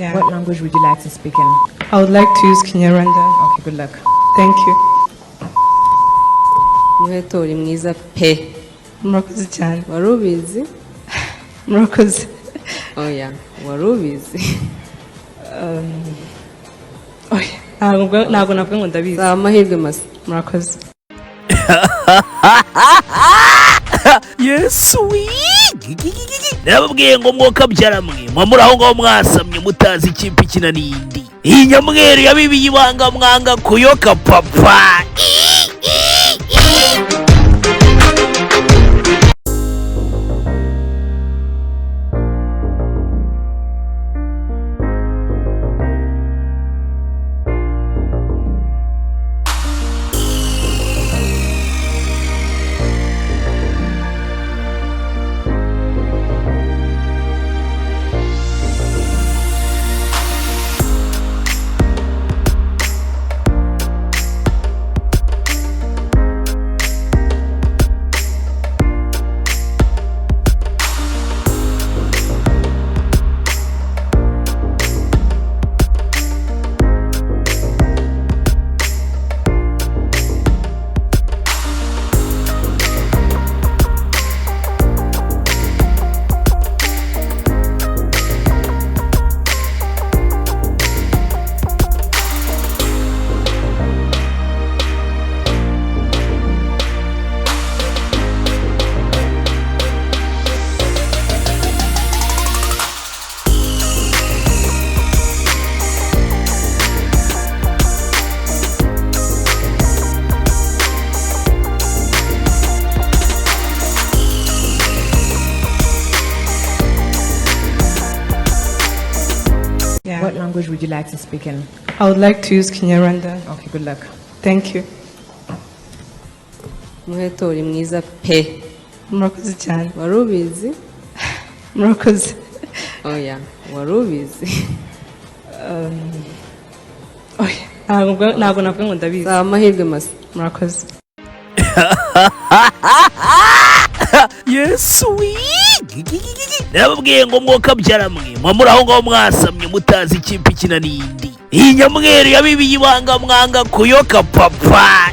Yeah. What language would you like to speak in? I would like to use Kinyarwanda. Okay, good luck. Thank you. Muheto uri mwiza pe. Murakoze cyane. Warubizi? Murakoze. Oya, warubizi. Ntabwo navuga ngo ndabizi. Za amahirwe masa. Murakoze. Yesu nababwiye ngo mwoka byaramwe mwamura aho ngaho mwasamye mutazi ikipe ikina n'indi. Iyi nyamweru yabibiye ibanga mwanga kuyoka papa. What language would you like to speak in? I would like to use Kinyarwanda. Okay, good luck. Thank you. Muheto uri mwiza pe. Murakoze cyane. Warubizi? Murakoze. Oya, warubizi. Ntabwo navuga ngo ndabizi. Za amahirwe masa. Murakoze. Yesu nababwiye ngo mwoka byaramwe mwamura aho ngaho mwasamye mutazi ikipe ikina n'indi. Iyi nyamweru yabibiye ibanga mwanga kuyoka papa.